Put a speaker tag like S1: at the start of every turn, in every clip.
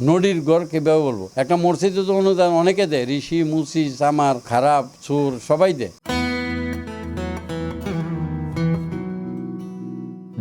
S1: নদীর গড় কিভাবে বলবো, একটা মসজিদে তো অনুদান অনেকে দেয়, ঋষি মুসি সামার খারাপ চোর সবাই দেয়।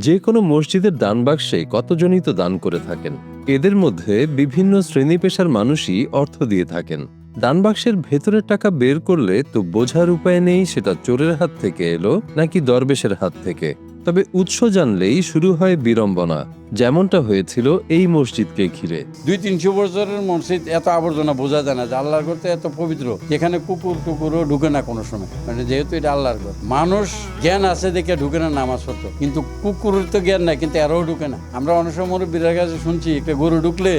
S2: যে কোনো মসজিদের দান বাক্সে কতজনই তো দান করে থাকেন। এদের মধ্যে বিভিন্ন শ্রেণী পেশার মানুষই অর্থ দিয়ে থাকেন। দান বাক্সের ভেতরের টাকা বের করলে তো বোঝার উপায় নেই সেটা চোরের হাত থেকে এলো নাকি দরবেশের হাত থেকে। তবে উৎস জানলেই শুরু হয় বিড়ম্বনা, যেমনটা হয়েছিল এই মসজিদকে ঘিরে।
S1: 200-300 বছরের মসজিদ, এত আবর্জনা বোঝা যায় না যে আল্লাহর ঘর তো এত পবিত্র, যেখানে কুকুর টুকুরও ঢুকে না কোনো সময়, মানে যেহেতু এটা আল্লাহর ঘর। মানুষ জ্ঞান আছে দেখে ঢুকে না নামাজ পড়তো, কিন্তু কুকুরের তো জ্ঞান নাই, কিন্তু এরাও ঢুকে না। আমরা অনেক সময় মুরব্বীর কাছে শুনছি একটা গরু ঢুকলে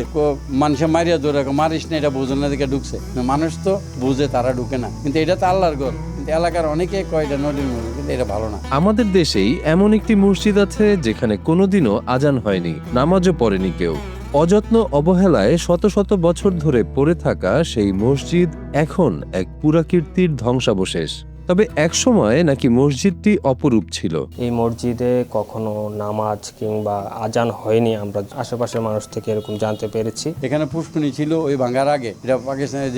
S1: মানুষে মারিয়া ধরে মারিস না, এটা বোঝে না দেখে ঢুকছে। মানুষ তো বুঝে, তারা ঢুকে না, কিন্তু এটা তো আল্লাহর ঘর। এলাকার অনেকে কয় এটা নদীর মসজিদ, কিন্তু এটা ভালো না।
S2: আমাদের দেশেই এমন একটি মসজিদ আছে যেখানে কোনোদিনও আজান হয়নি, নামাজও পড়েনি কেউ। অযত্ন অবহেলায় শত শত বছর ধরে পড়ে থাকা সেই মসজিদ এখন এক পুরাকীর্তির ধ্বংসাবশেষ। তবে একসময় নাকি মসজিদটি অপরূপ ছিল।
S3: এই মসজিদে কখনো নামাজ কিংবা আজান হয়নি, আমরা আশেপাশের মানুষ থেকে এরকম জানতে পেরেছি।
S1: এখানে পুষ্করণী ছিল ওই ভাঙার আগে, এটা পাকিস্তানে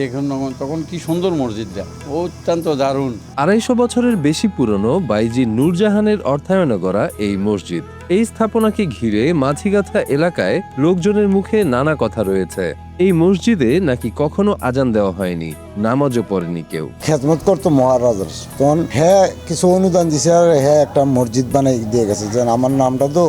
S1: তখন কি সুন্দর মসজিদটা, অত্যন্ত দারুণ।
S2: 250 বছরের বেশি পুরনো বাইজি নূরজাহানের অর্থায়নে গড়া এই মসজিদ। এই স্থাপনাকে ঘিরে মাঝিগাথা এলাকায় লোকজনের মুখে নানা কথা রয়েছে। এই মসজিদে নাকি কখনো আজান দেওয়া হয়নি, নামাজও পড়েনি কেউ।
S4: খেদমত করতো মহারাজার, তখন হ্যাঁ কিছু অনুদান দিছে আর হ্যাঁ একটা মসজিদ বানাই দিয়ে গেছে, যে আমার নামটা তো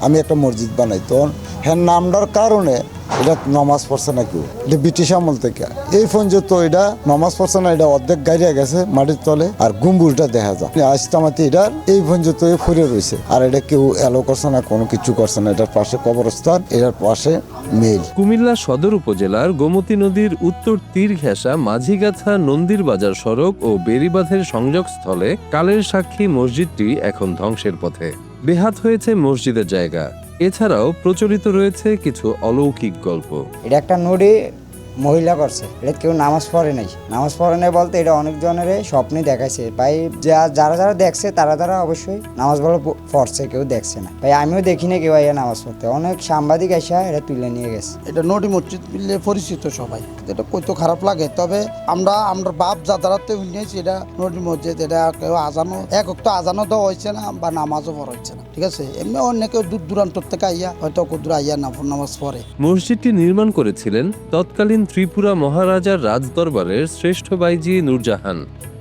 S4: আমি একটা মসজিদ বানাই। তখন হ্যাঁ নামটার কারণে এটা নমাজ পড়ছে না কেউ, এটা ব্রিটিশ আমল থেকে এই পর্যন্ত এটা নমাজ পড়ছে না, এটা অর্ধেক গাড়িয়া গেছে মাটির তলে, আর গুম্বুরটা দেখা যায় আজতামাতি এটা এই পর্যন্ত ফুরে রয়েছে, আর এটা কেউ এলো করছে না, কোনো কিছু করছে না। এটার পাশে কবরস্থান, এটার পাশে মিল।
S2: কুমিল্লা সদর উপজেলার গোমতী নদীর উত্তর তীর ঘেঁষা মাঝিগাছা নন্দীর বাজার সড়ক ও বেড়িবাঁধের সংযোগস্থলে কালের সাক্ষী মসজিদটি এখন ধ্বংসের পথে। বেহাত হয়েছে মসজিদের জায়গা। এছাড়াও প্রচলিত রয়েছে কিছু অলৌকিক গল্প।
S5: এটা একটা নদী মহিলা করছে, এটা কেউ নামাজ পড়ে নাই। নামাজ পড়ে নাই বলতে এটা অনেকজনের স্বপ্নে দেখাইছে ভাই, যারা যারা দেখছে তারা অবশ্যই নামাজ ভালো পড়ছে, কেউ দেখছে না ভাই। আমিও দেখি না কেউ আইয়া নামাজ পড়তে, অনেক সাংবাদিক এসে এটা তুলে নিয়ে গেছে।
S6: এটা নদী মসজিদ বললে পরিচিত সবাই, এটা কইতো খারাপ লাগে। তবে আমরা বাপ যাদারাতে শুনিয়েছি এটা নদী মসজিদ, এটা কেউ আজানো একক তো আজানো দেওয়া হয়েছে না বা নামাজও পড়া হচ্ছে না, ঠিক আছে। এমনি অন্য কেউ দূর দূরান্তর থেকে আইয়া হয়তো দূর আইয়া নামাজ পড়ে।
S2: মসজিদটি নির্মাণ করেছিলেন তৎকালীন ত্রিপুরা মহারাজার রাজদরবারের শ্রেষ্ঠ বাইজি নূরজাহান।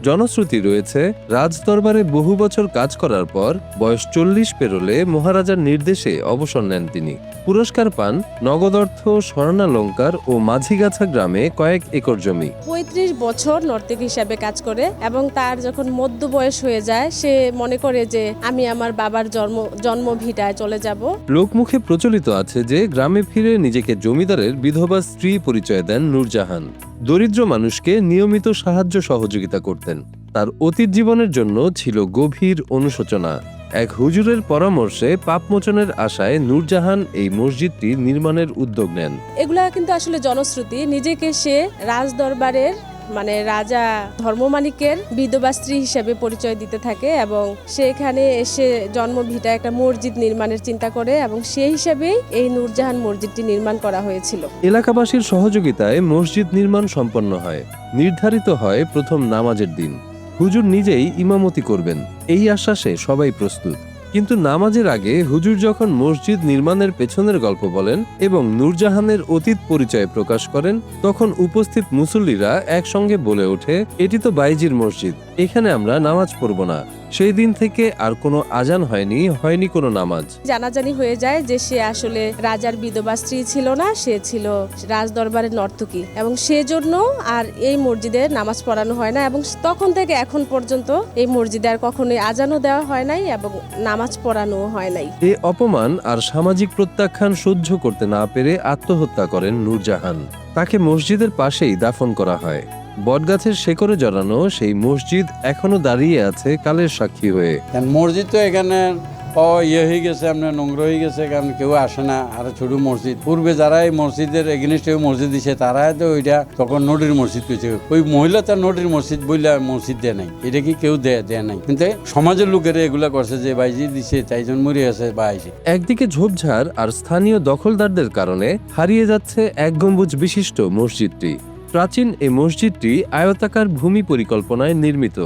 S2: জনশ্রুতি রয়েছে রাজদরবারে বহু বছর কাজ করার পর বয়স 40 পেরোলে মহারাজার নির্দেশে অবসর নেন তিনি। পুরস্কার পান নগদ অর্থ, স্বর্ণালঙ্কার ও মাঝিগাছা গ্রামে কয়েক একর জমি।
S7: 35 বছর নর্তকী হিসাবে কাজ করে এবং তার যখন মধ্য বয়স হয়ে যায়, সে মনে করে যে আমি আমার বাবার জন্মভিটায় চলে যাব।
S2: লোকমুখে প্রচলিত আছে যে গ্রামে ফিরে নিজেকে জমিদারের বিধবা স্ত্রী পরিচয় দেন নূরজাহান। দরিদ্র মানুষকে নিয়মিত সাহায্য সহযোগিতা করতেন। তার অতীত জীবনের জন্য ছিল গভীর অনুশোচনা। এক হুজুরের পরামর্শে পাপমোচনের আশায় নূরজাহান এই মসজিদটি নির্মাণের উদ্যোগ নেন।
S7: এগুলা কিন্তু আসলে জনশ্রুতি। নিজেকে সে রাজদরবারের মানে রাজা ধর্মমানিকের বিধবা স্ত্রী হিসেবে পরিচয় দিতে থাকে এবং সেখানে এসে জন্মভিটা একটা মসজিদ নির্মাণের চিন্তা করে এবং সেই হিসাবেই এই নূরজাহান মসজিদটি নির্মাণ করা হয়েছিল।
S2: এলাকাবাসীর সহযোগিতায় মসজিদ নির্মাণ সম্পন্ন হয়। নির্ধারিত হয় প্রথম নামাজের দিন। হুজুর নিজেই ইমামতি করবেন, এই আশ্বাসে সবাই প্রস্তুত। কিন্তু নামাজের আগে হুজুর যখন মসজিদ নির্মাণের পেছনের গল্প বলেন এবং নূরজাহানের অতীত পরিচয় প্রকাশ করেন, তখন উপস্থিত মুসল্লিরা একসঙ্গে বলে ওঠে, এটি তো বাইজির মসজিদ, এখানে আমরা নামাজ পড়ব না। সেই দিন থেকে আর কোনো আজান হয়নি কোনো নামাজ।
S7: জানাজানি হয়ে যায় যে সে আসলে রাজার বিধবা স্ত্রী ছিল না, সে ছিল রাজদরবারের নর্তকী এবং সেজন্য আর এই মসজিদে নামাজ পড়ানো হয় না এবং তখন থেকে এখন পর্যন্ত এই মসজিদে আর কখনোই আজানও দেওয়া হয় নাই এবং নামাজ পড়ানো হয় নাই।
S2: এই অপমান আর সামাজিক প্রত্যাখ্যান সহ্য করতে না পেরে আত্মহত্যা করেন নূরজাহান। তাকে মসজিদের পাশেই দাফন করা হয়। বটগাছের শেকড়ে জড়ানো সেই মসজিদ এখনো দাঁড়িয়ে আছে কালের সাক্ষী হয়ে।
S1: মসজিদ তো এখানে ইয়ে হয়ে গেছে, আপনার নোংরা হয়ে গেছে, কারণ কেউ আসে না। আর ছোট মসজিদ, পূর্বে যারা এই মসজিদের এগেনিস্টে মসজিদ দিছে তারা তো ওইটা তখন নদীর মসজিদ করেছে। ওই মহিলা তার নদীর মসজিদ বললে মসজিদ দেয় নাই, এটা কি কেউ দেয় নাই, কিন্তু সমাজের লোকেরা এগুলা করছে যে ভাইজি দিছে তাইজন মরে আছে বা আইছে।
S2: একদিকে ঝোপঝাড় আর স্থানীয় দখলদারদের কারণে হারিয়ে যাচ্ছে এক গম্বুজ বিশিষ্ট মসজিদটি। প্রাচীন এই মসজিদটি আয়তাকার ভূমি পরিকল্পনায় নির্মিত।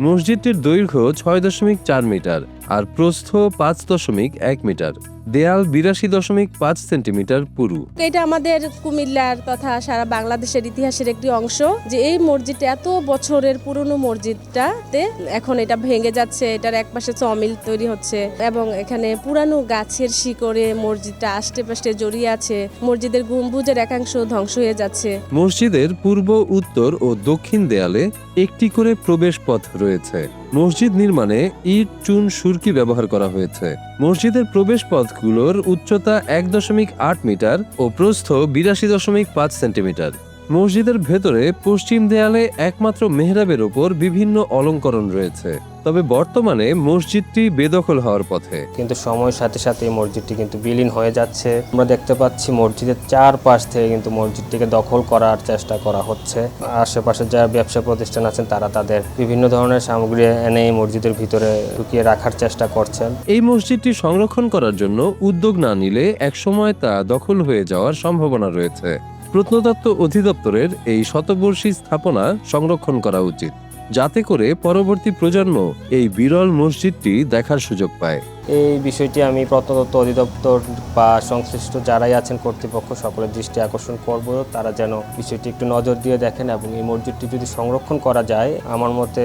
S2: মসজিদটির দৈর্ঘ্য 6.4 মিটার আর প্রস্থ 5.1 মিটার। দেয়াল 82.5 সেন্টিমিটার পুরু।
S7: এটা আমাদের কুমিল্লার তথা সারা বাংলাদেশের ইতিহাসের একটি অংশ, যে এই মসজিদটা এত বছরের পুরনো মসজিদটাতে এখন এটা ভেঙে যাচ্ছে। এটার একপাশে সমিল তৈরি হচ্ছে এবং এখানে পুরানো গাছের শিকড়ে মসজিদটা আষ্টেপাশে জড়িয়ে আছে। মসজিদের গম্বুজের একাংশ ধ্বংস হয়ে যাচ্ছে।
S2: মসজিদের পূর্ব, উত্তর ও দক্ষিণ দেয়ালে একটি করে প্রবেশ পথ রয়েছে। মসজিদ নির্মাণে ইট, চুন, সুরকি ব্যবহার করা হয়েছে। মসজিদের প্রবেশ পথগুলোর উচ্চতা 1.8 মিটার ও প্রস্থ 82.5 সেন্টিমিটার। মসজিদের ভেতরে পশ্চিম দেয়ালে একমাত্র মেহরাবের ওপর বিভিন্ন অলঙ্করণ রয়েছে। তবে বর্তমানে মসজিদটি বেদখল হওয়ার পথে।
S3: কিন্তু সময়ের সাথে সাথে এই মসজিদটি কিন্তু বিলীন হয়ে যাচ্ছে। আমরা দেখতে পাচ্ছি মসজিদের চারপাশ থেকে কিন্তু মসজিদটিকে দখল করার চেষ্টা করা হচ্ছে। আশেপাশে যারা ব্যবসা প্রতিষ্ঠান আছেন তারা তাদের বিভিন্ন ধরনের সামগ্রী এনে এই মসজিদের ভিতরে ঢুকিয়ে রাখার চেষ্টা করছেন।
S2: এই মসজিদটি সংরক্ষণ করার জন্য উদ্যোগ না নিলে একসময় তা দখল হয়ে যাওয়ার সম্ভাবনা রয়েছে। প্রত্নতত্ত্ব অধিদপ্তরের এই শতবর্ষী স্থাপনা সংরক্ষণ করা উচিত, যাতে করে পরবর্তী প্রজন্ম এই বিরল মসজিদটি দেখার সুযোগ পায়।
S3: এই বিষয়টি আমি প্রত্নতত্ত্ব অধিদপ্তর বা সংশ্লিষ্ট যারাই আছেন কর্তৃপক্ষ সকলের দৃষ্টি আকর্ষণ করব, তারা যেন বিষয়টি একটু নজর দিয়ে দেখেন এবং এই মসজিদটি যদি সংরক্ষণ করা যায়, আমার মতে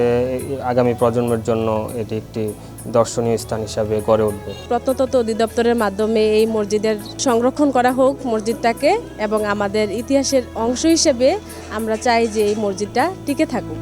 S3: আগামী প্রজন্মের জন্য এটি একটি দর্শনীয় স্থান হিসাবে গড়ে উঠবে।
S7: প্রত্নতত্ত্ব অধিদপ্তরের মাধ্যমে এই মসজিদের সংরক্ষণ করা হোক মসজিদটাকে, এবং আমাদের ইতিহাসের অংশ হিসেবে আমরা চাই যে এই মসজিদটা টিকে থাকুক।